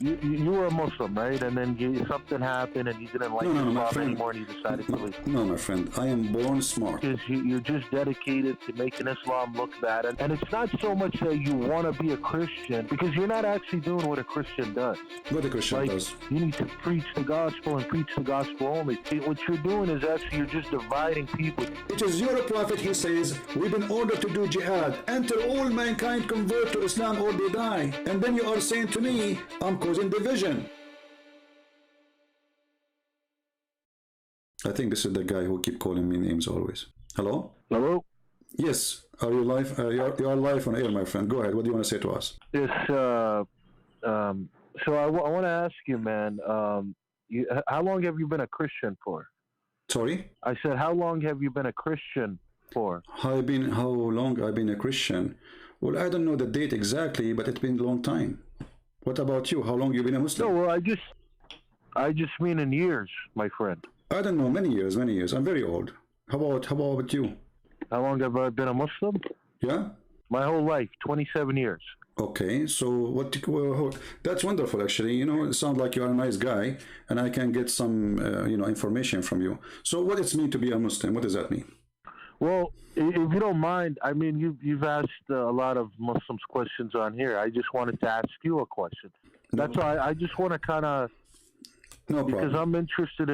You were a Muslim, right? And then something happened, and you didn't like No, my Islam friend. anymore, and you decided to leave. No, my friend. I am born smart. Because you're just dedicated to making Islam look bad, and it's not so much that you want to be a Christian, because you're not actually doing what a Christian does. What a Christian Like, does. you need to preach the gospel and preach the gospel only. What you're doing is actually you're just dividing people. It is your prophet, he says, we've been ordered to do jihad, until all mankind convert to Islam or they die. And then you are saying to me, I'm causing division. I think this is the guy who keep calling me names always. Hello? Hello? Yes. Are you live? You are live on air, my friend. Go ahead. What do you want to say to us? Yes, so I want to ask you, man, how long have you been a Christian for? Sorry? I said, how long have you been a Christian for? How long I've been a Christian? Well, I don't know the date exactly, but it's been a long time. What about you? How long you been a Muslim? No, well, I just mean in years, my friend. I don't know, many years. I'm very old. How about you? How long have I been a Muslim? Yeah? My whole life, 27 years. Okay, so that's wonderful, actually. You know, it sounds like you are a nice guy, and I can get some, information from you. So what does it mean to be a Muslim? What does that mean? Well, if you don't mind, I mean, you've asked a lot of Muslims questions on here. I just wanted to ask you a question. That's why I just want to kind of, no problem. Because I'm interested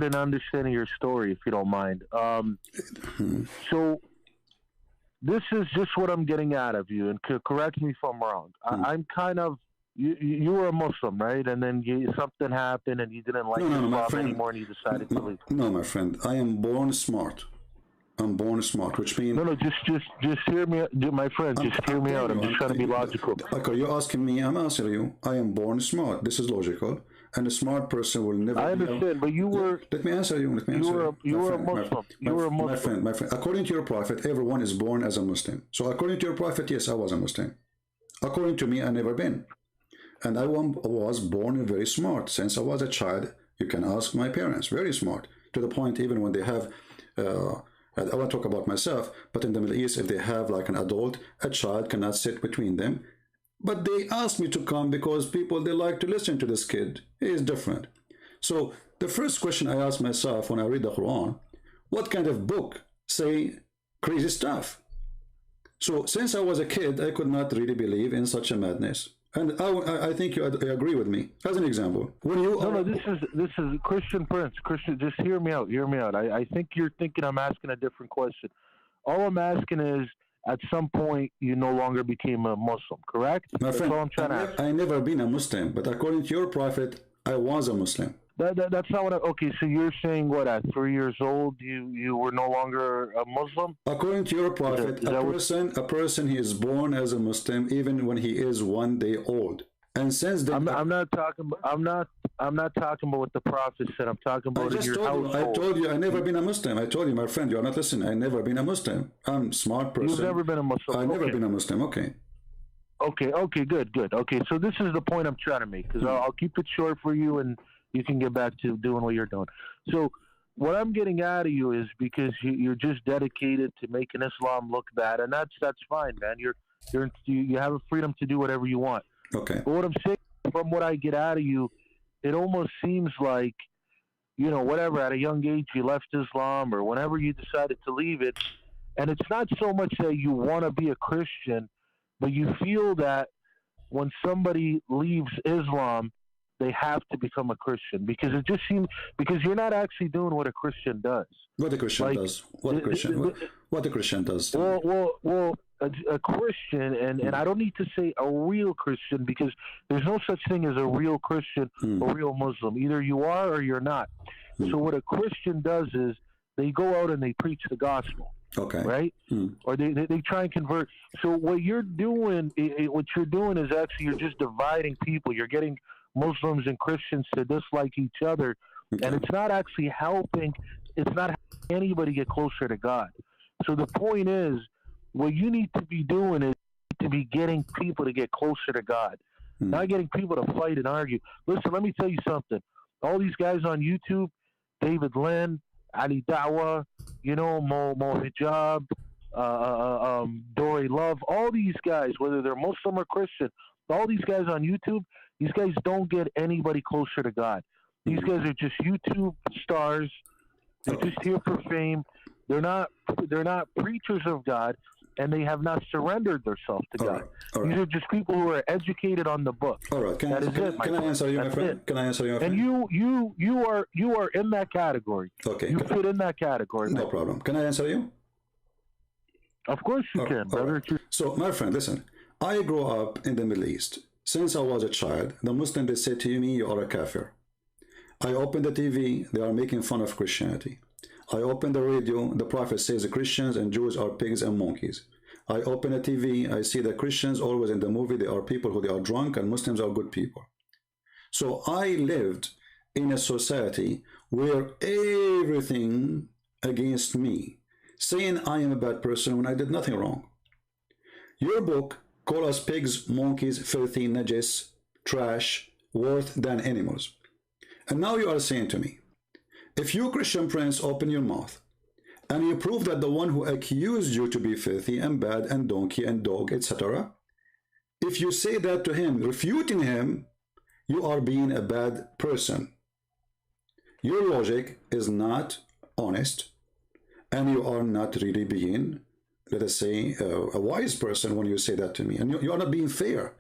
in understanding your story, if you don't mind. So this is just what I'm getting out of you, and correct me if I'm wrong. I'm kind of, you were a Muslim, right? And then something happened, and you didn't like Islam anymore, and you decided to leave. No, my friend, I am born smart. I'm born smart, which means... No, just hear me, my friend. Just hear me out. I'm just trying to be logical. Okay, you're asking me. I'm answering you. I am born smart. This is logical, and a smart person will never. I understand, but you were. Let me answer you. You were a Muslim. You were a Muslim. My friend. According to your prophet, everyone is born as a Muslim. So according to your prophet, yes, I was a Muslim. According to me, I never been, and I was born very smart since I was a child. You can ask my parents. Very smart, to the point even when they have. I won't talk about myself, but in the Middle East, if they have like an adult, a child cannot sit between them. But they asked me to come because people, they like to listen to this kid. He is different. So the first question I ask myself when I read the Quran, what kind of book say crazy stuff? So since I was a kid, I could not really believe in such a madness. And I think you agree with me. As an example, when you this is Christian Prince. Christian, just hear me out. Hear me out. I think you're thinking I'm asking a different question. All I'm asking is, at some point, you no longer became a Muslim, correct? My friend, that's all I'm trying to ask. I never been a Muslim, but according to your prophet, I was a Muslim. That's not what okay, so you're saying what, at 3 years old you were no longer a Muslim? According to your prophet, a person he is born as a Muslim even when he is 1 day old. And since then, I'm not talking about what the prophet said. I'm talking about in your household. I told you I never been a Muslim. I told you, my friend, you are not listening. I never been a Muslim. I'm a smart person. You've never been a Muslim. I never been a Muslim. Okay. Okay, good. Okay, so this is the point I'm trying to make, because I'll keep it short for you, and you can get back to doing what you're doing. So what I'm getting out of you is, because you're just dedicated to making Islam look bad, and that's fine, man. You have a freedom to do whatever you want. Okay. But what I'm saying, from what I get out of you, it almost seems like, whatever, at a young age you left Islam, or whenever you decided to leave it, and it's not so much that you want to be a Christian, but you feel that when somebody leaves Islam, they have to become a Christian, because it just seems, because you're not actually doing what a Christian does. What a Christian does. What a Christian does. Well, a Christian, and I don't need to say a real Christian, because there's no such thing as a real Christian, a real Muslim. Either you are or you're not. So what a Christian does is they go out and they preach the gospel. Okay. Right? Or they try and convert. So what you're doing is actually, you're just dividing people. You're getting Muslims and Christians to dislike each other, and it's not actually helping. It's not helping anybody get closer to God. So the point is, what you need to be doing is to be getting people to get closer to God, not getting people to fight and argue. Listen, let me tell you something. All these guys on YouTube, David Lynn, Ali Dawa, Mo Hijab, Dory Love, all these guys, whether they're Muslim or Christian, all these guys on YouTube, these guys don't get anybody closer to God. These guys are just YouTube stars. They're just here for fame. They're not preachers of God, and they have not surrendered themselves to God. These are just people who are educated on the book. All right. Can I answer you, my friend? Can I answer you, my friend? And you are in that category. Okay. You fit in that category. No problem. Can I answer you? Of course you can, brother. Right. So, my friend, listen. I grew up in the Middle East. Since I was a child, the Muslims, they said to me, you are a kafir. I open the TV, they are making fun of Christianity. I open the radio, the Prophet says the Christians and Jews are pigs and monkeys. I open the TV, I see the Christians always in the movie, they are people who they are drunk and Muslims are good people. So I lived in a society where everything against me, saying I am a bad person when I did nothing wrong. Your book call us pigs, monkeys, filthy, najis, trash, worse than animals. And now you are saying to me, if you, Christian Prince, open your mouth and you prove that the one who accused you to be filthy and bad and donkey and dog, etc., if you say that to him, refuting him, you are being a bad person. Your logic is not honest, and you are not really being, let us say, a wise person when you say that to me. And you are not being fair.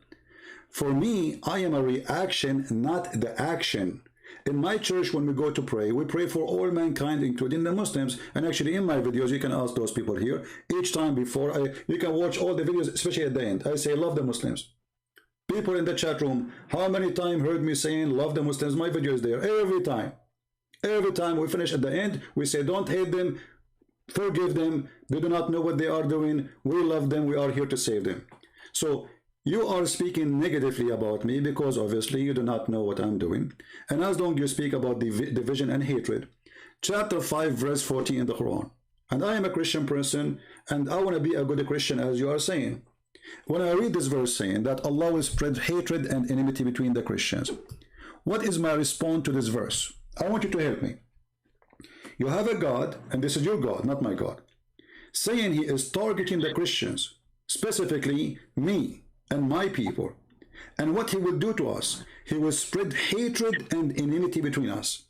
For me, I am a reaction, not the action. In my church, when we go to pray, we pray for all mankind, including the Muslims. And actually, in my videos, you can ask those people here. Each time before, you can watch all the videos, especially at the end. I say, love the Muslims. People in the chat room, how many times heard me saying, love the Muslims? My video is there every time. Every time we finish at the end, we say, don't hate them, forgive them. They do not know what they are doing. We love them. We are here to save them. So you are speaking negatively about me because obviously you do not know what I'm doing. And as long as you speak about division and hatred, chapter 5, verse 14 in the Quran. And I am a Christian person, and I want to be a good Christian, as you are saying. When I read this verse saying that Allah will spread hatred and enmity between the Christians, what is my response to this verse? I want you to help me. You have a God, and this is your God, not my God, saying he is targeting the Christians, specifically me and my people. And what he will do to us, he will spread hatred and enmity between us.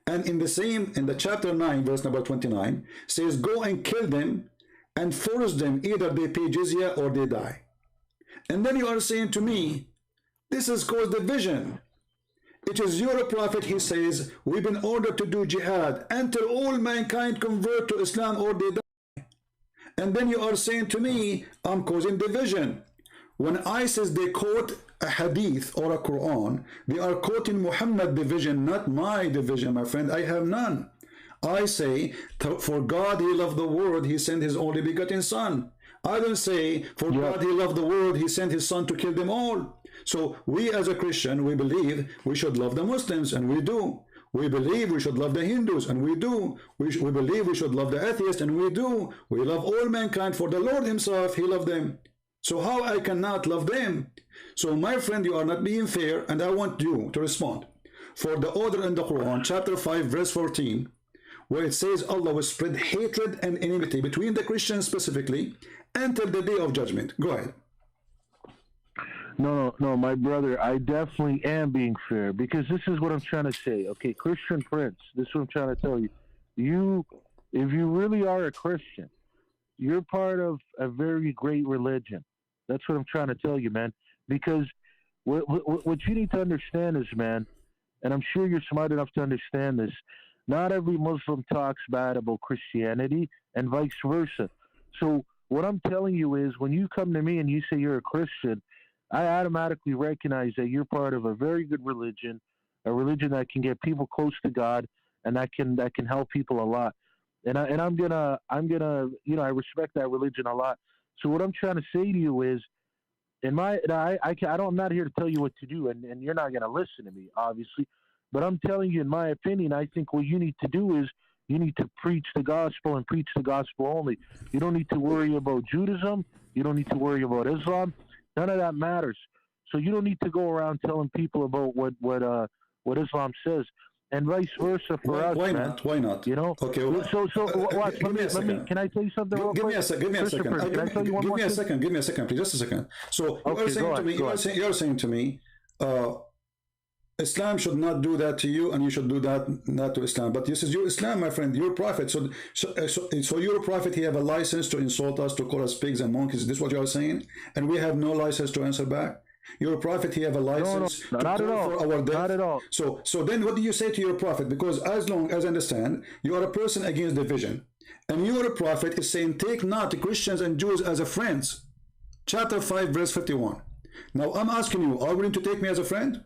And in the chapter 9, verse number 29, says, go and kill them and force them, either they pay jizya or they die. And then you are saying to me, this has caused division. It is your prophet, he says, we've been ordered to do jihad until all mankind convert to Islam or they die. And then you are saying to me, I'm causing division. When ISIS, they quote a hadith or a Quran, they are quoting Muhammad division, not my division, my friend. I have none. I say, for God he loved the world, he sent his only begotten son. I don't say, for God he loved the world, he sent his son to kill them all. So we as a Christian, we believe we should love the Muslims, and we do. We believe we should love the Hindus, and we do. We believe we should love the atheists, and we do. We love all mankind, for the Lord himself, he loved them. So how I cannot love them? So my friend, you are not being fair, and I want you to respond. For the order in the Quran, chapter 5, verse 14, where it says Allah will spread hatred and enmity between the Christians specifically until the day of judgment. Go ahead. No, my brother, I definitely am being fair, because this is what I'm trying to say. Okay, Christian Prince, this is what I'm trying to tell you. If you really are a Christian, you're part of a very great religion. That's what I'm trying to tell you, man. Because what you need to understand is, man, and I'm sure you're smart enough to understand this, not every Muslim talks bad about Christianity and vice versa. So what I'm telling you is, when you come to me and you say you're a Christian, I automatically recognize that you're part of a very good religion, a religion that can get people close to God, and that can help people a lot. And I'm gonna I respect that religion a lot. So what I'm trying to say to you is, I'm not here to tell you what to do, and you're not gonna listen to me, obviously. But I'm telling you, in my opinion, I think what you need to do is you need to preach the gospel and preach the gospel only. You don't need to worry about Judaism. You don't need to worry about Islam. None of that matters. So you don't need to go around telling people about what Islam says. and vice versa for us. Why man. not? Why not? You know. Okay. Watch. Let me. Can I tell you something? Give me a second. Give me a second. Give me a second. Give me a second, please. Just a second. So you're saying to me. You're saying to me. Islam should not do that to you, and you should do that not to Islam. But this is your Islam, my friend, your prophet. So your prophet, he have a license to insult us, to call us pigs and monkeys. Is this what you are saying? And we have no license to answer back. Your prophet, he have a license to call for our death. Not at all. So then, what do you say to your prophet? Because as long as I understand, you are a person against division, and your prophet is saying, "Take not the Christians and Jews as a friends." Chapter 5, verse 51. Now I'm asking you, are you willing to take me as a friend?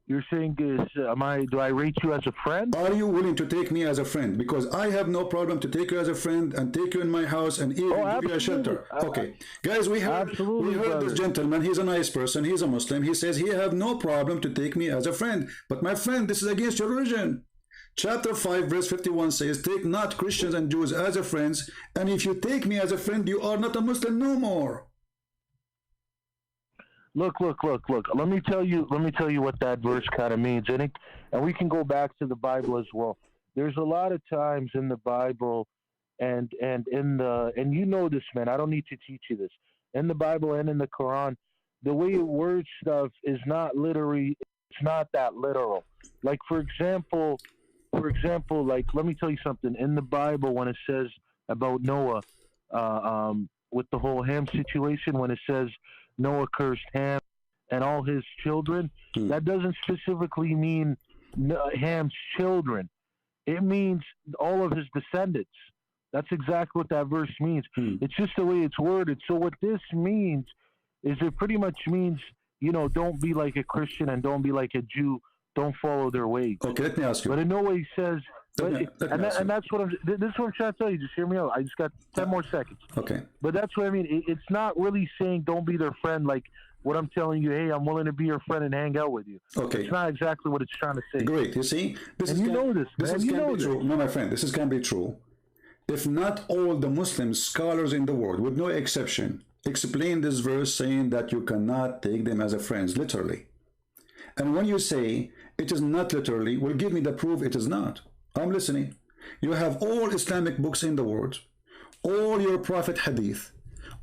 You're saying do I rate you as a friend? Are you willing to take me as a friend? Because I have no problem to take you as a friend and take you in my house and even give you a shelter. Okay. Guys, we heard this gentleman. He's a nice person. He's a Muslim. He says he have no problem to take me as a friend. But my friend, this is against your religion. Chapter 5, verse 51 says, "Take not Christians and Jews as a friends, and if you take me as a friend, you are not a Muslim no more." Look. Let me tell you what that verse kind of means, and we can go back to the Bible as well. There's a lot of times in the Bible, and you know this, man. I don't need to teach you this. In the Bible and in the Quran, the way it words stuff is not literally. It's not that literal. Like for example, like let me tell you something. In the Bible, when it says about Noah, with the whole Ham situation, when it says Noah cursed Ham and all his children, that doesn't specifically mean Ham's children. It means all of his descendants. That's exactly what that verse means. It's just the way it's worded. So what this means is it pretty much means, don't be like a Christian and don't be like a Jew. Don't follow their ways. Okay, let me ask you. But in no way he says... And that's what this is what I'm trying to tell you. Just hear me out. I just got 10 more seconds. Okay. But that's what I mean. It's not really saying don't be their friend like what I'm telling you. Hey, I'm willing to be your friend and hang out with you. Okay. It's not exactly what it's trying to say. Great. You see, this can be true. No, my friend, this can be true. If not all the Muslim scholars in the world, with no exception, explain this verse saying that you cannot take them as a friends, literally. And when you say it is not literally, well, give me the proof it is not. I'm listening. You have all Islamic books in the world, all your Prophet Hadith,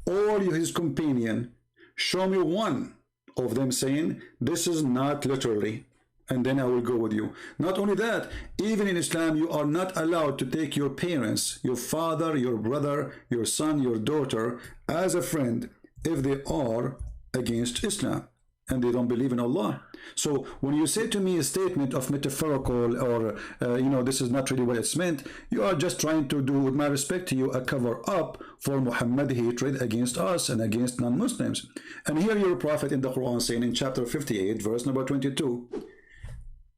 all his companion. Show me one of them saying this is not literally, and then I will go with you. Not only that, even in Islam, you are not allowed to take your parents, your father, your brother, your son, your daughter, as a friend if they are against Islam and they don't believe in Allah. So when you say to me a statement of metaphorical or this is not really what it's meant, you are just trying to do, with my respect to you, a cover up for Muhammad hatred against us and against non-Muslims. And here your prophet in the Quran saying in chapter 58 verse number 22,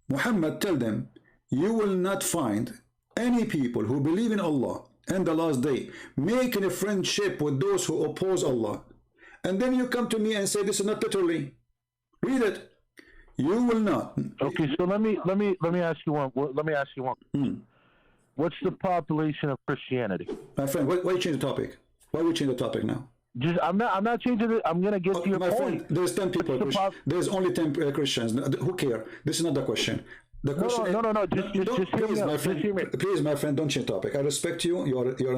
Muhammad, tell them, you will not find any people who believe in Allah and the last day making a friendship with those who oppose Allah. And then you come to me and say this is not literally. Read it. You will not. Okay, so let me ask you one. What's the population of Christianity? My friend, why you change the topic? Why we change the topipic now? I'm not changing it. I'm gonna get to your point. Friend, there's 10 people. There's only 10 Christians. Who care? This is not the question. The question. No. Just hear me out. Please, my friend, don't change topic. I respect you.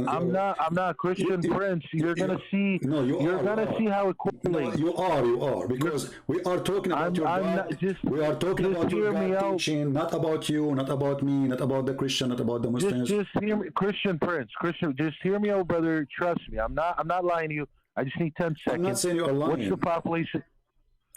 I'm not Christian Prince. You're gonna see. No, you're gonna see how it correlates. You are because we are talking about your God. We are talking about your God teaching, not about you, not about me, not about the Christian, not about the Muslims. Just hear me, Christian Prince. Just hear me out, brother. Trust me. I'm not lying to you. I just need 10 seconds. I'm not saying you're lying. What's the population?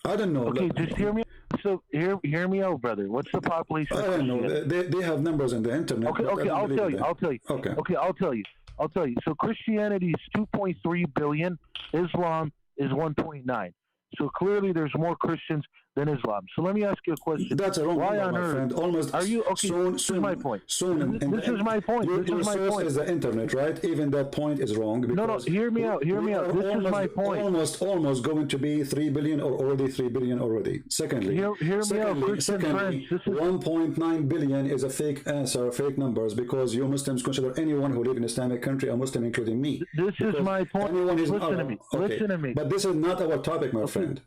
I don't know. Okay, just hear me. So hear me out, brother. What's the population? I don't know. They have numbers on the internet. Okay, I'll tell you. Okay, I'll tell you. So Christianity is 2.3 billion. Islam is 1.9. So clearly, there's more Christians than Islam. So let me ask you a question. That's a wrong number, my friend. Almost. Are you okay? This is my point. This is my point. Your source is the internet, right? Even that point is wrong. No. Hear me out. This is my point. Almost going to be 3 billion or already 3 billion already. Secondly, hear me out. Christian Prince. 1.9 billion is a fake answer, fake numbers, because you Muslims consider anyone who live in Islamic country a Muslim, including me. This is my point. Listen to me. But this is not our topic, my friend.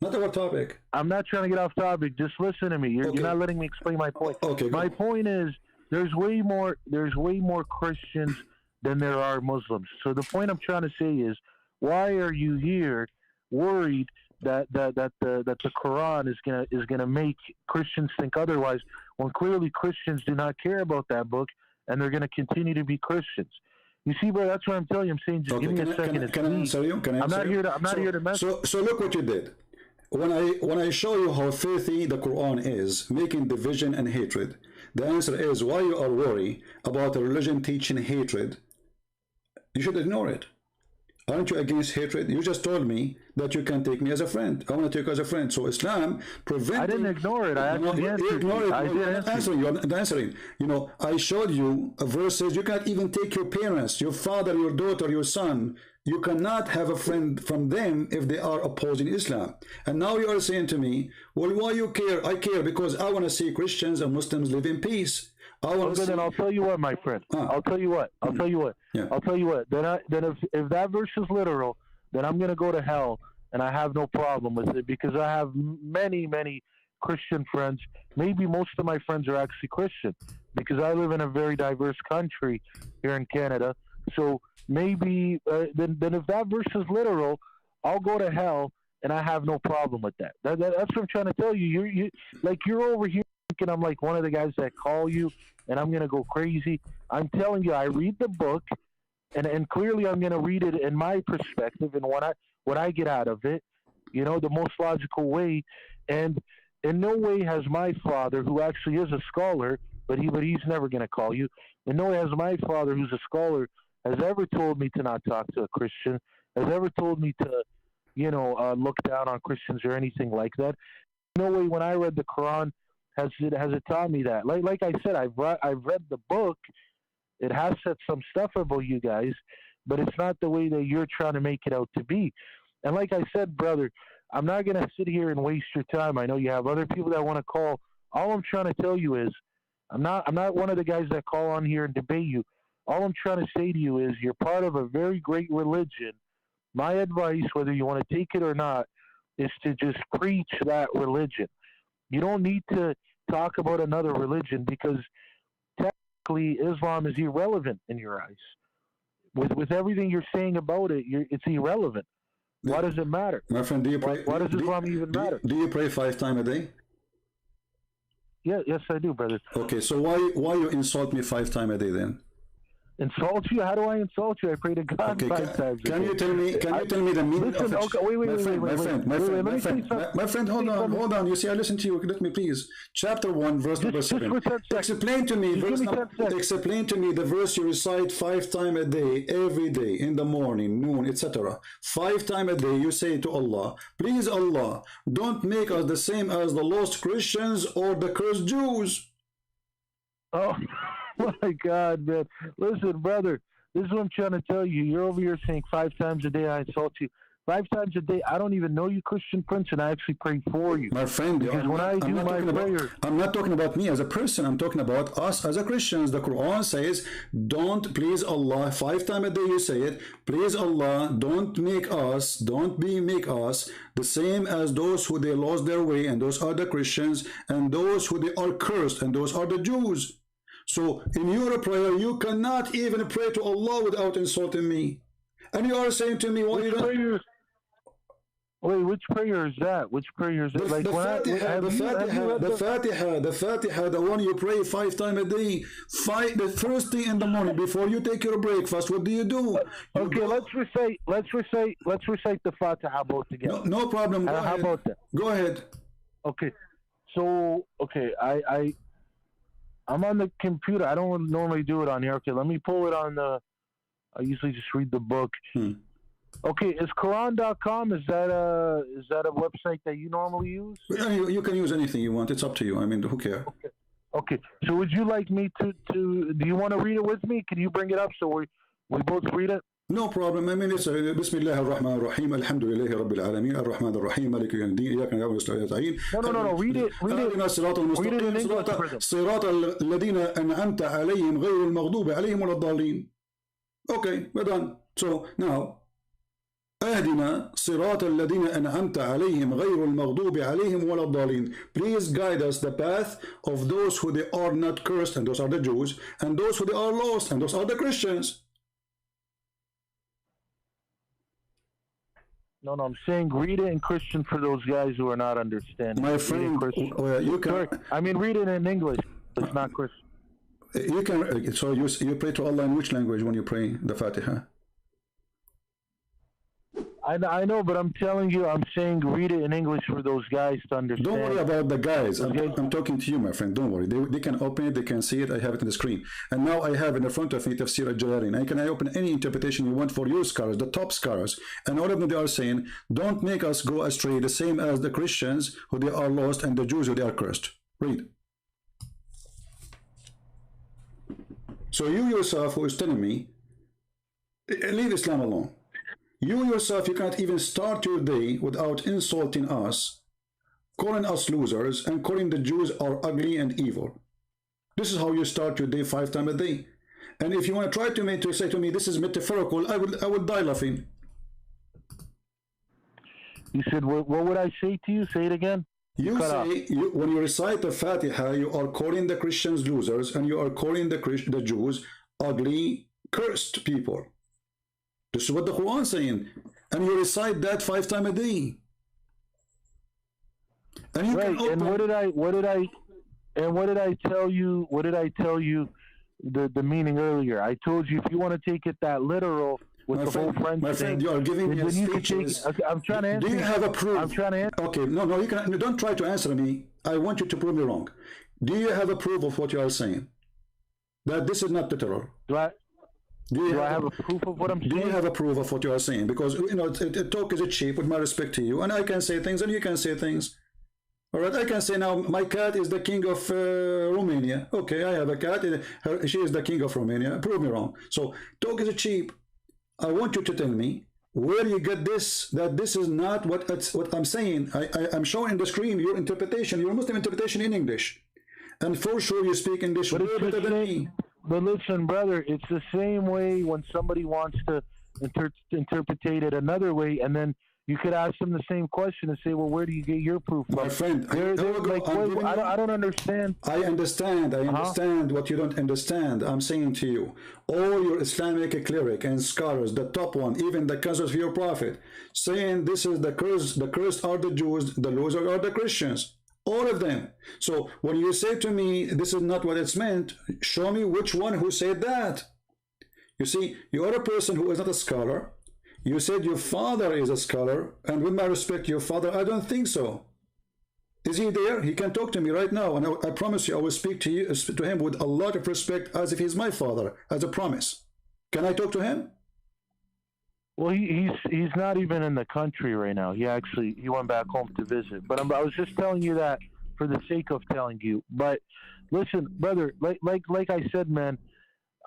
Not our topic. I'm not trying to get off topic. Just listen to me. You're not letting me explain my point. Okay. My point is there's way more Christians than there are Muslims. So the point I'm trying to say is, why are you here worried that the Quran is gonna make Christians think otherwise, when clearly Christians do not care about that book and they're gonna continue to be Christians? You see, bro, that's what I'm telling you. I'm saying, just give me a second. Can I answer you? I'm not here to mess. So look what you did. When I show you how filthy the Quran is, making division and hatred, the answer is why you are worried about a religion teaching hatred. You should ignore it. Aren't you against hatred? You just told me that you can take me as a friend. I want to take you as a friend. So Islam prevents. I didn't ignore it. I actually answered you. I did answer. You're not answering. You know, I showed you a verse says you can't even take your parents, your father, your daughter, your son. You cannot have a friend from them if they are opposing Islam. And now you are saying to me, well, why you care? I care because I want to see Christians and Muslims live in peace. Okay, then I'll tell you what, my friend. I'll tell you what. Yeah. I'll tell you what. Then if that verse is literal, then I'm gonna go to hell, and I have no problem with it because I have many Christian friends. Maybe most of my friends are actually Christian because I live in a very diverse country here in Canada. So maybe then if that verse is literal, I'll go to hell, and I have no problem with that. That's what I'm trying to tell you. You're over here thinking I'm like one of the guys that call you, and I'm gonna go crazy. I'm telling you, I read the book, and clearly I'm gonna read it in my perspective and what I get out of it, the most logical way. And in no way has my father, who actually is a scholar, but he's never gonna call you. In no way has my father, who's a scholar, has ever told me to not talk to a Christian, has ever told me to, look down on Christians or anything like that. No way when I read the Quran has it taught me that. Like I said, I've read the book. It has said some stuff about you guys, but it's not the way that you're trying to make it out to be. And like I said, brother, I'm not going to sit here and waste your time. I know you have other people that want to call. All I'm trying to tell you is I'm not one of the guys that call on here and debate you. All I'm trying to say to you is you're part of a very great religion. My advice, whether you want to take it or not, is to just preach that religion. You don't need to talk about another religion because technically Islam is irrelevant in your eyes. With everything you're saying about it, it's irrelevant. Why does it matter? My friend, do you pray? Why does Islam even matter? Do you pray 5 times a day? Yes, I do, brother. Okay, so why you insult me 5 times a day then? Insult you? How do I insult you? I pray to God 5 times. Can you tell me the meaning of it? Okay, wait, my friend, hold on. You see, I listen to you. Let me please. Chapter 1, verse number 7. Explain to me the verse you recite 5 times a day, every day, in the morning, noon, etc. 5 times a day, you say to Allah, please Allah, don't make us the same as the lost Christians or the cursed Jews. Oh my God, man. Listen, brother, this is what I'm trying to tell you. You're over here saying 5 times a day I insult you. 5 times a day, I don't even know you, Christian Prince, and I actually pray for you. My friend, because when I do my prayer... I'm not talking about me as a person. I'm talking about us as a Christians. The Quran says, don't please Allah. 5 times a day you say it. Please Allah, don't make us the same as those who they lost their way, and those are the Christians, and those who they are cursed, and those are the Jews. So in your prayer, you cannot even pray to Allah without insulting me. And you are saying to me, why you don't... Wait, which prayer is that? Which prayer is it? Like the Fatiha, the one you pray 5 times a day. The first thing in the morning before you take your breakfast. What do? Okay, let's recite the Fatiha both together. No problem. How about that? Go ahead. Okay, so I'm on the computer. I don't normally do it on here. Okay, let me pull it on the. I usually just read the book. Okay, is Qu'ran.com, is that a website that you normally use? You can use anything you want. It's up to you. I mean, who cares? Okay. So would you like me to do you want to read it with me? Can you bring it up so we both read it? No problem. I mean, it's Bismillah ar-Rahman ar-Rahim, alhamdulillahi rabbil alameen, ar-Rahman ar-Rahim, maliki yawmiddin, iyyaka na'budu wa iyyaka nasta'in. No. Read it. Read it in English. صراط الذين أنعمت عليهم غير المغضوب عليهم ولا الضالين. Okay, we're done. So now, أهدنا صراط الذين أنعمت عليهم غير المغضوب عليهم ولا الضالين. Please guide us the path of those who they are not cursed, and those are the Jews, and those who they are lost, and those are the Christians. No, I'm saying read it in Christian for those guys who are not understanding. My friend, you can. Sorry, I mean read it in English. It's not Christian. You can. So you pray to Allah in which language when you pray the Fatiha? I know, but I'm telling you, I'm saying read it in English for those guys to understand. Don't worry about the guys. I'm talking to you, my friend. Don't worry. They can open it. They can see it. I have it on the screen. And now I have in the front of me Tafsir al-Jalalayn. I open any interpretation you want for your scholars, the top scholars. And all of them, they are saying, don't make us go astray, the same as the Christians who they are lost and the Jews who they are cursed. Read. So you yourself who is telling me, leave Islam alone. You yourself, you cannot even start your day without insulting us, calling us losers, and calling the Jews are ugly and evil. This is how you start your day 5 times a day. And if you want to try to say to me, this is metaphorical, I would die laughing. You said, what would I say to you? Say it again. You say, when you recite the Fatiha, you are calling the Christians losers, and you are calling the Jews ugly, cursed people. This is what the Quran is saying, and you recite that 5 times a day. And you right. And what did I tell you? What did I tell you? The meaning earlier. I told you if you want to take it that literal with my the friend, whole French my friend, you are giving me speeches. I'm trying to answer. Do you have a proof? I'm trying to answer. Okay, no, you can. Don't try to answer me. I want you to prove me wrong. Do you have a proof of what you are saying? That this is not literal. Do I have a proof of what I'm saying? Do you have a proof of what you are saying? Because talk is cheap, with my respect to you, and I can say things and you can say things. All right, I can say now my cat is the king of Romania. Okay, I have a cat. She is the king of Romania. Prove me wrong. So talk is cheap. I want you to tell me where you get this, that this is not what I'm saying. I'm showing the screen your interpretation, your Muslim interpretation in English. And for sure you speak English better than me. But listen, brother, it's the same way when somebody wants to interpret it another way, and then you could ask them the same question and say, well, where do you get your proof from? My friend, I don't understand. I understand what you don't understand. I'm saying to you, all your Islamic cleric and scholars, the top one, even the cousins of your prophet, saying this is the cursed are the Jews, the losers are the Christians. All of them. So when you say to me, this is not what it's meant, show me which one who said that. You see, you are a person who is not a scholar. You said your father is a scholar, and with my respect, your father, I don't think so. Is he there? He can talk to me right now, and I promise you, I will speak to him with a lot of respect, as if he's my father, as a promise. Can I talk to him? Well, he's not even in the country right now. He went back home to visit. But I was just telling you that for the sake of telling you. But listen, brother, like I said, man,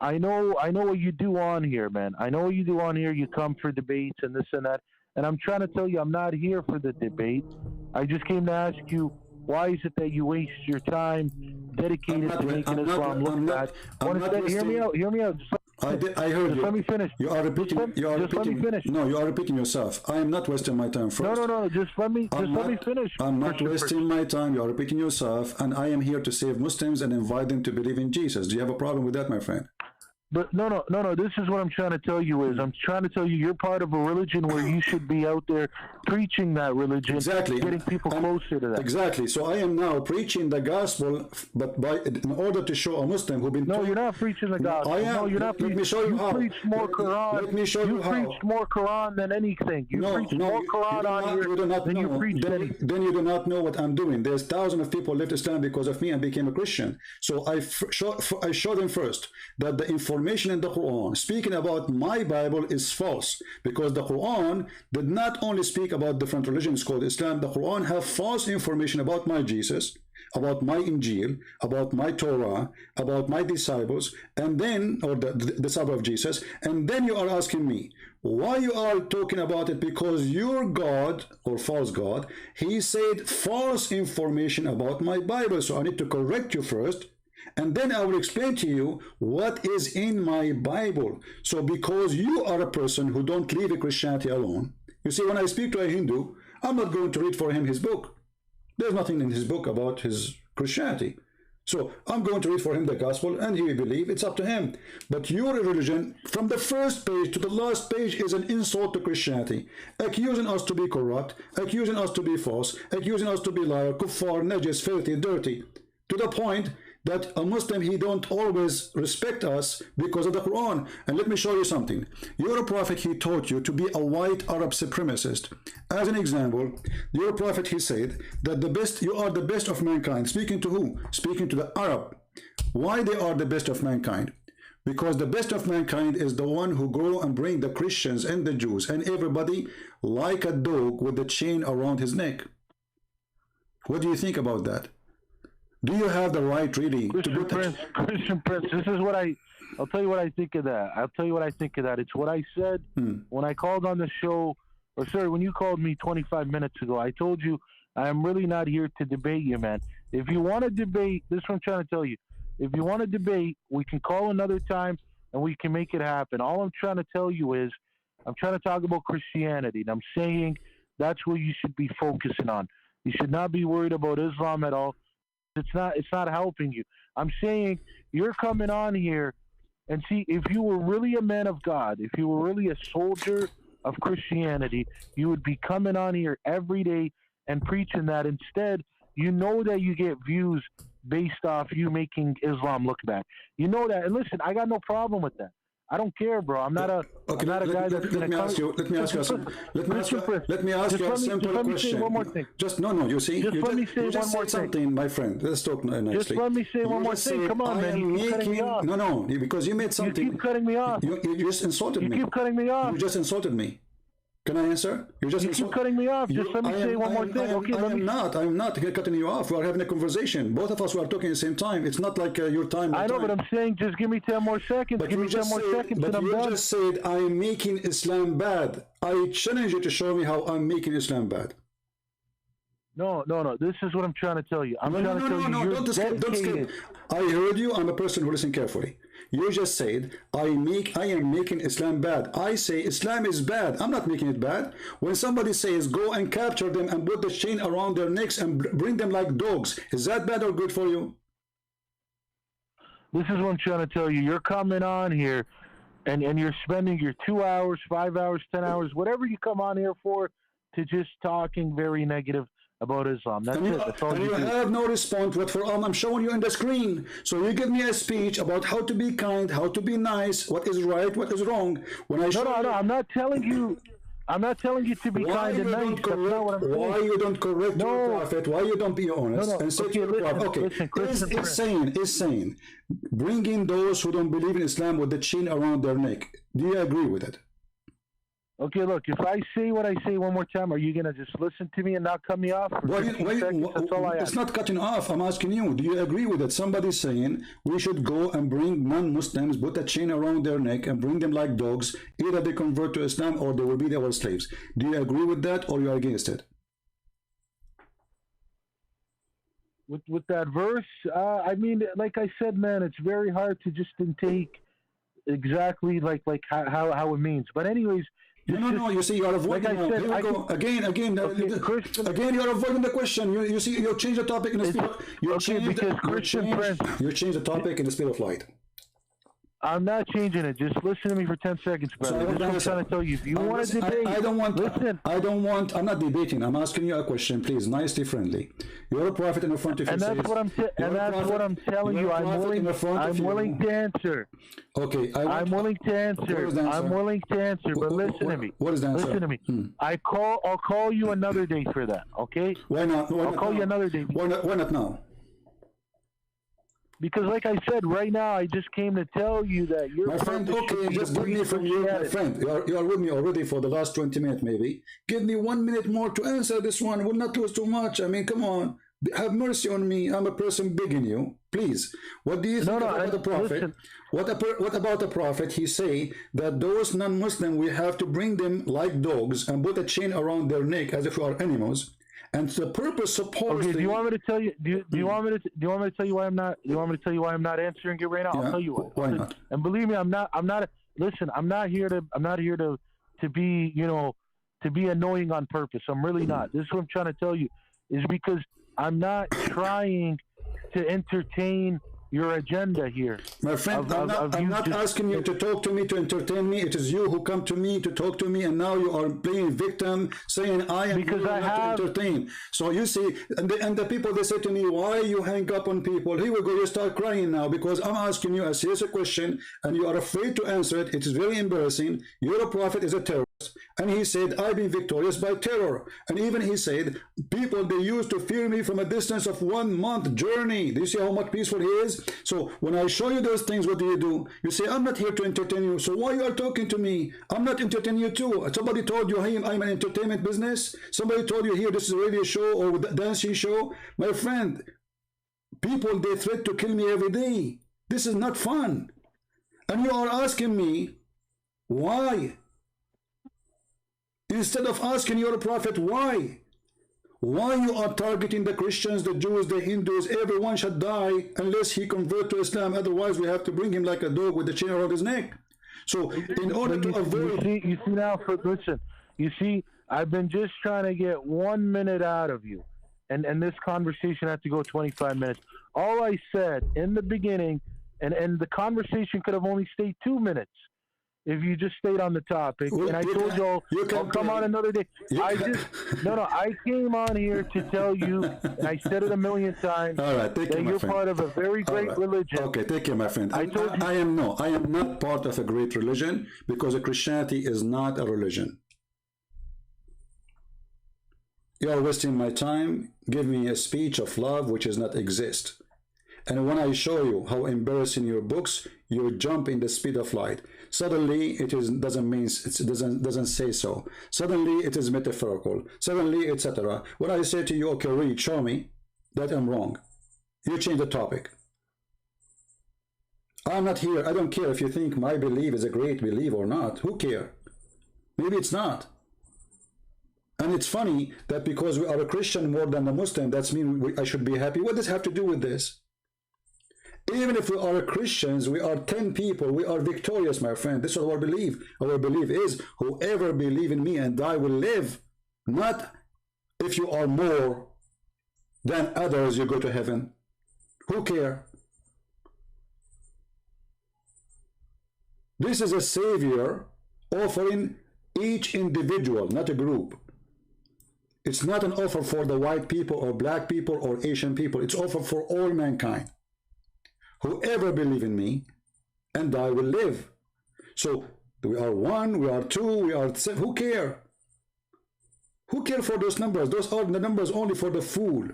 I know what you do on here, man. I know what you do on here. You come for debates and this and that. And I'm trying to tell you, I'm not here for the debate. I just came to ask you, why is it that you waste your time dedicated to making Islam look bad? Hear me out. I heard you. Let me finish. You are repeating. Let me finish. No, you are repeating yourself. I am not wasting my time. First. No. Just let me finish. I'm not wasting my time. You are repeating yourself, and I am here to save Muslims and invite them to believe in Jesus. Do you have a problem with that, my friend? But no. This is what I'm trying to tell you is I'm trying to tell you you're part of a religion where you should be out there preaching that religion, exactly, getting people closer to that. Exactly. So I am now preaching the gospel, but in order to show a Muslim who's been you're not preaching the gospel. I am. No, you're not. Let me show you how. Preach more Quran. Let me show you how. You preach more Quran than anything. You preach more Quran on here than you preach anything. Then you do not know what I'm doing. There's thousands of people left Islam because of me and became a Christian. So I show them first that the information in the Quran speaking about my Bible is false, because the Quran did not only speak about different religions called Islam. The Quran have false information about my Jesus, about my Injil, about my Torah, about my disciples, and then, or the disciple of Jesus, and then you are asking me why you are talking about it, because your God, or false God, he said false information about my Bible. So I need to correct you first, and then I will explain to you what is in my Bible. So because you are a person who don't leave Christianity alone, You see, when I speak to a Hindu, I'm not going to read for him his book. There's nothing in his book about his Christianity. So I'm going to read for him the gospel, and he will believe. It's up to him. But your religion, from the first page to the last page, is an insult to Christianity, accusing us to be corrupt, accusing us to be false, accusing us to be liar, kuffar, najis, filthy, dirty, to the point that a Muslim, he don't always respect us because of the Quran. And let me show you something. Your prophet, he taught you to be a white Arab supremacist. As an example, your prophet, he said that you are the best of mankind. Speaking to who? Speaking to the Arab. Why they are the best of mankind? Because the best of mankind is the one who go and bring the Christians and the Jews and everybody like a dog with a chain around his neck. What do you think about that? Do you have the right really Christian Prince, this is what I'll tell you what I think of that. It's what I said when I called on the show, or sorry, when you called me 25 minutes ago. I told you I am really not here to debate you, man. If you want to debate, this is what I'm trying to tell you. If you want to debate, we can call another time and we can make it happen. All I'm trying to tell you is I'm trying to talk about Christianity, and I'm saying that's what you should be focusing on. You should not be worried about Islam at all. It's not helping you. I'm saying you're coming on here and see, if you were really a man of God, if you were really a soldier of Christianity, you would be coming on here every day and preaching that. Instead, you know that you get views based off you making Islam look bad. You know that. And listen, I got no problem with that. I don't care, bro. I'm not a guy that's going to come. Let me ask you a simple question. One more thing. You see, let me say one more something, my friend. Let's talk nicely. Just let me say one more thing. Come on, man. You keep cutting me off. No, because you made something. You keep cutting me off. You just insulted me. You keep cutting me off. You just insulted me. Can I answer? You keep cutting me off. Just let me say one more thing. I'm not cutting you off. We are having a conversation. Both of us were talking at the same time. It's not like your time. I know, but I'm saying just give me 10 more seconds. Give me 10 more seconds and I'm done. You just said I'm making Islam bad. I challenge you to show me how I'm making Islam bad. No. This is what I'm trying to tell you. I'm trying to tell you. Don't skip. I heard you. I'm a person who listens carefully. You just said I am making Islam bad. I say Islam is bad. I'm not making it bad. When somebody says go and capture them and put the chain around their necks and bring them like dogs, is that bad or good for you? This is what I'm trying to tell you. You're coming on here and you're spending your 2 hours, 5 hours, 10 hours, whatever you come on here for, to just talking very negative about Islam. That's it. That's all you do. Have no response whatsoever. I'm showing you on the screen. So you give me a speech about how to be kind, how to be nice, what is right, what is wrong. When I no, I'm not telling you. I'm not telling you to be kind and nice. Why you don't correct your prophet? Why you don't be honest and say to your prophet? Okay, is saying, bringing those who don't believe in Islam with the chain around their neck. Do you agree with it? Okay, look, if I say what I say one more time, are you going to just listen to me and not cut me off? That's all I ask. It's not cutting off. I'm asking you, do you agree with it? Somebody's saying we should go and bring non-Muslims, put a chain around their neck and bring them like dogs. Either they convert to Islam or they will be our slaves. Do you agree with that or you are against it? With that verse, I mean, like I said, man, it's very hard to just take exactly like how it means. But anyways, No, you see, you are avoiding. Like I said, here we go. Again, you are avoiding the question. You see, you change the topic in the speed. You change the topic in the speed of light. I'm not changing it. Just listen to me for 10 seconds, brother. I'm trying to tell you. If you want to debate, I'm not debating. I'm asking you a question, please, nicely, friendly. You're a prophet in the front of you. And that's what I'm telling you. I'm willing to answer. Okay. I'm willing to answer. But listen to me. What is the answer? Listen to me. I'll call you another day for that. Okay? Why not? I'll call you another day. Why not now? Because, like I said, right now I just came to tell you that you're. My friend, okay, just give me from you, my friend. You are with me already for the last 20 minutes, maybe. Give me 1 minute more to answer this one. We'll not lose too much. I mean, come on. Have mercy on me. I'm a person begging you. Please. What do you think about the prophet? What about the prophet? He say that those non-Muslim, we have to bring them like dogs and put a chain around their neck as if we are animals. And the purpose supposedly. Okay, do you want me to tell you? Do you want me to tell you why I'm not? Do you want me to tell you why I'm not answering it right now? I'll tell you why. Why not? And believe me, I'm not. Listen, I'm not here to be, to be annoying on purpose. I'm really not. This is what I'm trying to tell you, is because I'm not trying to entertain your agenda here. My friend, I'm not asking you to talk to me to entertain me. It is you who come to me to talk to me, and now you are playing victim, saying I am because I have to entertain. So you see, and the people, they say to me, why you hang up on people? Here we go, you start crying now because I'm asking you a serious question and you are afraid to answer it. It is very embarrassing. Your prophet is a terrorist. And he said, I've been victorious by terror. And even he said, people, they used to fear me from a distance of 1 month journey. Do you see how much peaceful he is? So when I show you those things, what do? You say, I'm not here to entertain you. So why you are talking to me? I'm not entertaining you too. Somebody told you, hey, I'm an entertainment business. Somebody told you here, this is a radio show or dancing show. My friend, people, they threat to kill me every day. This is not fun. And you are asking me, why? Instead of asking your prophet why you are targeting the Christians, the Jews, the Hindus, everyone should die unless he convert to Islam. Otherwise, we have to bring him like a dog with the chain around his neck. So, in order to avoid, you see now, listen. You see, I've been just trying to get 1 minute out of you, and this conversation had to go 25 minutes. All I said in the beginning, and the conversation could have only stayed 2 minutes. If you just stayed on the topic, and I told you I'll come on another day. I came on here to tell you, and I said it a million times, all right, that you're part of a very great religion. Okay, take care, my friend. I am not part of a great religion, because Christianity is not a religion. You are wasting my time. Give me a speech of love which does not exist. And when I show you how embarrassing your books, you jump in the speed of light. Suddenly, doesn't say so. Suddenly, it is metaphorical. Suddenly, etc. When I say to you, okay, read, show me that I'm wrong, you change the topic. I'm not here. I don't care if you think my belief is a great belief or not. Who cares? Maybe it's not. And it's funny that because we are a Christian more than a Muslim, that's mean I should be happy. What does it have to do with this? Even if we are Christians, we are 10 people, we are victorious, my friend. This is our belief. Our belief is, whoever believes in me and die will live. Not if you are more than others, you go to heaven. Who cares? This is a savior offering each individual, not a group. It's not an offer for the white people or black people or Asian people. It's offered for all mankind. Whoever believes in me and die will live. So we are 1, we are 2, we are 7. Who cares? Who cares for those numbers? Those are the numbers only for the fool.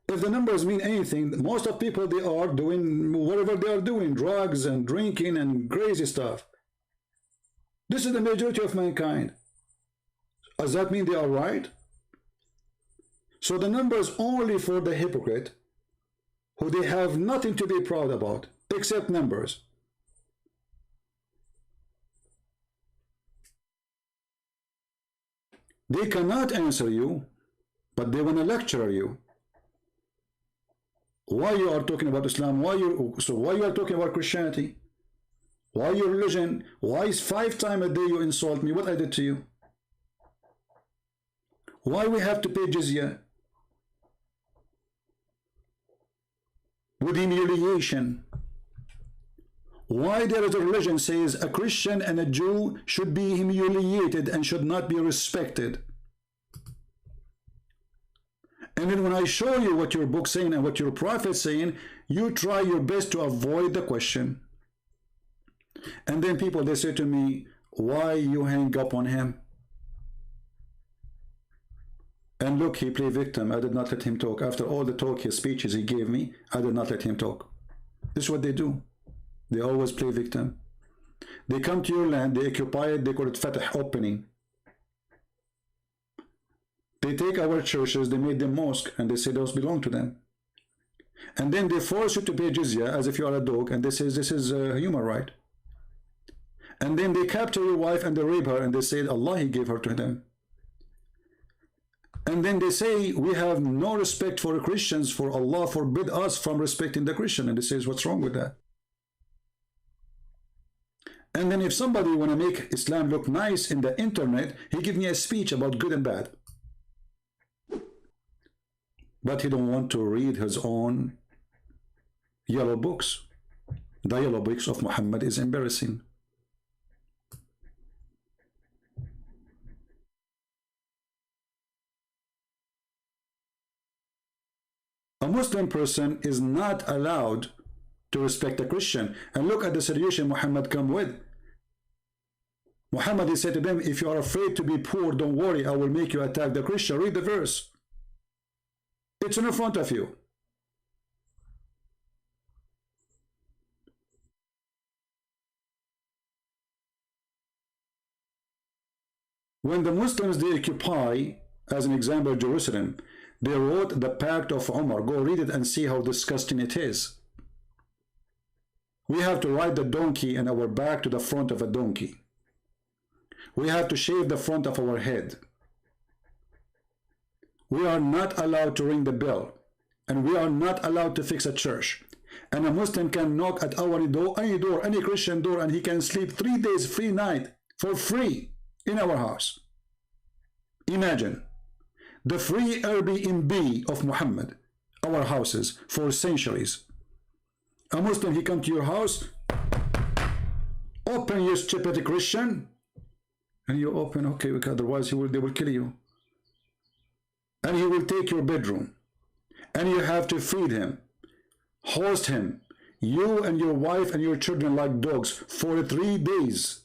If the numbers mean anything, most of people, they are doing whatever they are doing, drugs and drinking and crazy stuff. This is the majority of mankind. Does that mean they are right? So the numbers only for the hypocrite, who they have nothing to be proud about except numbers. They cannot answer you, but they want to lecture you. Why you are talking about Islam? Why you are talking about Christianity? Why your religion? Why is 5 times a day you insult me? What I did to you? Why we have to pay jizya? With humiliation. Why there is a religion says a Christian and a Jew should be humiliated and should not be respected. And then when I show you what your book's saying and what your prophet's saying, you try your best to avoid the question. And then people, they say to me, why you hang up on him? And look, he played victim. I did not let him talk. After all the talk, his speeches he gave me, I did not let him talk. This is what they do. They always play victim. They come to your land, they occupy it, they call it Fatah, opening. They take our churches, they made them mosque, and they say those belong to them. And then they force you to pay jizya as if you are a dog, and they say this is a human right. And then they capture your wife and they rape her, and they say Allah, he gave her to them. And then they say, we have no respect for Christians, for Allah forbid us from respecting the Christian. And they say, what's wrong with that? And then if somebody want to make Islam look nice in the internet, he give me a speech about good and bad. But he don't want to read his own yellow books. The yellow books of Muhammad is embarrassing. A Muslim person is not allowed to respect a Christian. And look at the solution Muhammad come with. Muhammad, he said to them, if you are afraid to be poor, don't worry, I will make you attack the Christian. Read the verse. It's in front of you. When the Muslims, they occupy, as an example, Jerusalem, they wrote the Pact of Umar. Go read it and see how disgusting it is. We have to ride the donkey and our back to the front of a donkey. We have to shave the front of our head. We are not allowed to ring the bell. And we are not allowed to fix a church. And a Muslim can knock at our door, any Christian door, and he can sleep 3 days, free night, for free in our house. Imagine the free Airbnb of Muhammad, our houses, for centuries. A Muslim, he come to your house, open, you stupid Christian, and you open, okay, because otherwise they will kill you. And he will take your bedroom, and you have to feed him, host him, you and your wife and your children like dogs for 3 days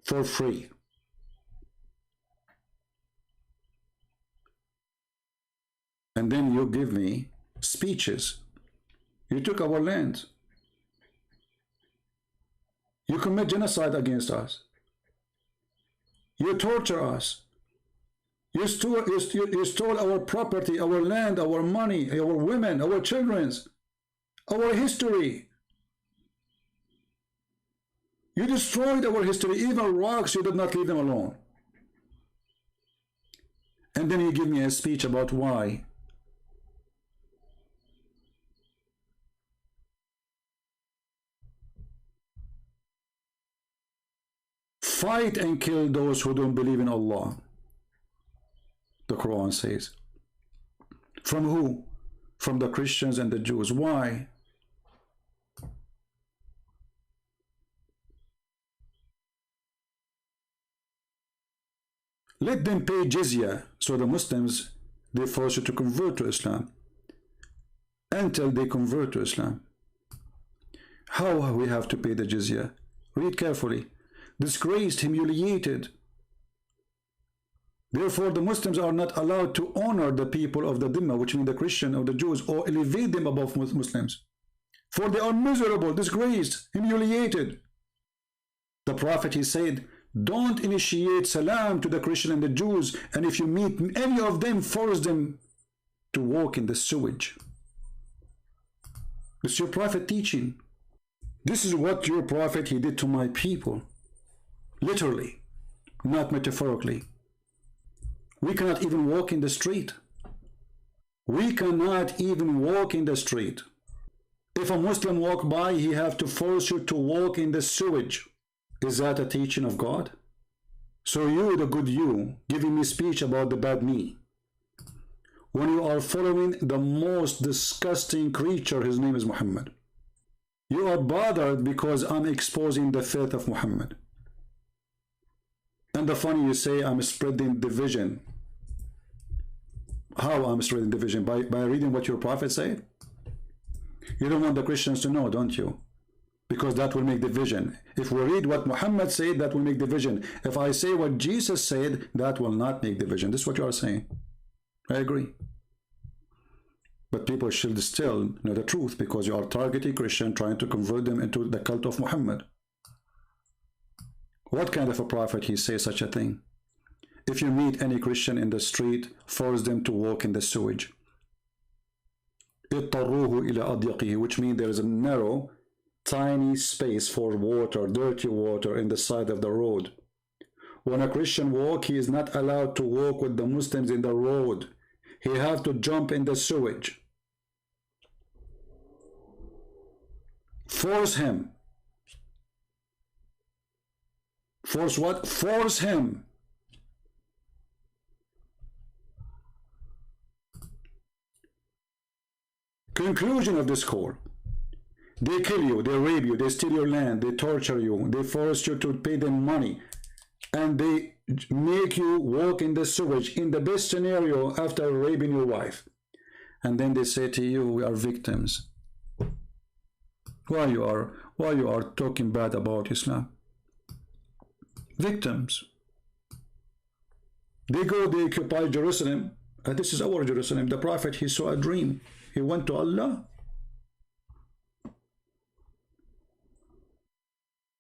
for free. And then you give me speeches. You took our land. You commit genocide against us. You torture us. You stole our property, our land, our money, our women, our children's, our history. You destroyed our history. Even rocks, you did not leave them alone. And then you give me a speech about why. Fight and kill those who don't believe in Allah. The Quran says. From who? From the Christians and the Jews. Why? Let them pay jizya. So the Muslims, they force you to convert to Islam until they convert to Islam. How we have to pay the jizya? Read carefully. Disgraced, humiliated. Therefore, the Muslims are not allowed to honor the people of the Dhimma, which means the Christian or the Jews, or elevate them above Muslims. For they are miserable, disgraced, humiliated. The Prophet, he said, don't initiate salam to the Christian and the Jews, and if you meet any of them, force them to walk in the sewage. This is your Prophet teaching. This is what your Prophet, he did to my people. Literally, not metaphorically. We cannot even walk in the street. We cannot even walk in the street. If a Muslim walk by, he have to force you to walk in the sewage. Is that a teaching of God? So you, the good you, giving me speech about the bad me, when you are following the most disgusting creature, his name is Muhammad. You are bothered because I'm exposing the faith of Muhammad. And the funny, you say I'm spreading division. How I'm spreading division? By reading what your Prophet said? You don't want the Christians to know, don't you? Because that will make division. If we read what Muhammad said, that will make division. If I say what Jesus said, that will not make division. This is what you are saying. I agree. But people should still know the truth, because you are targeting Christian, trying to convert them into the cult of Muhammad. What kind of a prophet he say such a thing? If you meet any Christian in the street, force them to walk in the sewage. اضطروه إلى أضيقه, which means there is a narrow, tiny space for water, dirty water in the side of the road. When a Christian walk, he is not allowed to walk with the Muslims in the road. He have to jump in the sewage. Force him. Force what? Force him. Conclusion of this call. They kill you, they rape you, they steal your land, they torture you, they force you to pay them money, and they make you walk in the sewage in the best scenario after raping your wife. And then they say to you, we are victims. Why you are talking bad about Islam? Victims. They occupy Jerusalem, and this is our Jerusalem. The Prophet, he saw a dream. He went to Allah.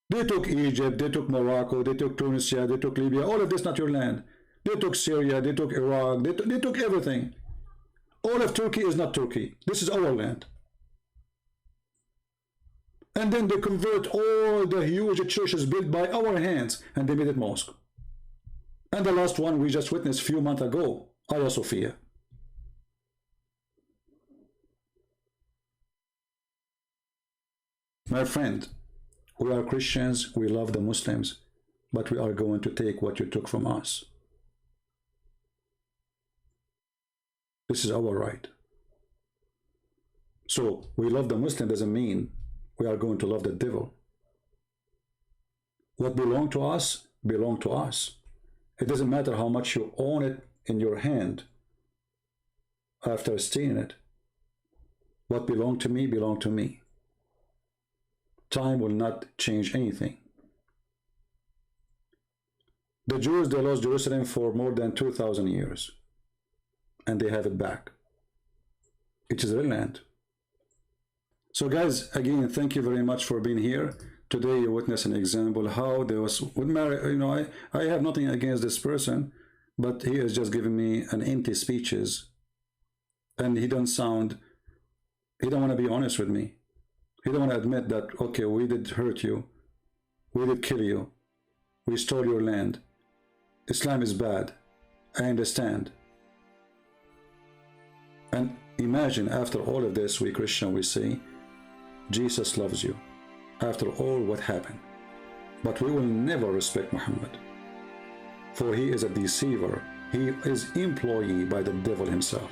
They took Egypt, they took Morocco, they took Tunisia, they took Libya. All of this not your land. They took Syria, they took Iraq, they took everything. All of Turkey is not Turkey. This is our land. And then they convert all the huge churches built by our hands, and they made it mosque. And the last one we just witnessed a few months ago, Hagia Sophia. My friend, we are Christians, we love the Muslims, but we are going to take what you took from us. This is our right. So, we love the Muslim doesn't mean we are going to love the devil. What belongs to us, belongs to us. It doesn't matter how much you own it in your hand after stealing it. What belongs to me, belongs to me. Time will not change anything. The Jews, they lost Jerusalem for more than 2,000 years. And they have it back. It is their land. So guys, again, thank you very much for being here. Today you witnessed an example how there was would marry. You know, I have nothing against this person, but he is just giving me an empty speeches, and he don't want to be honest with me. He don't want to admit that, okay, we did hurt you, we did kill you, we stole your land. Islam is bad. I understand. And imagine after all of this, we Christian, we say, Jesus loves you. After all what happened. But we will never respect Muhammad. For he is a deceiver. He is employed by the devil himself.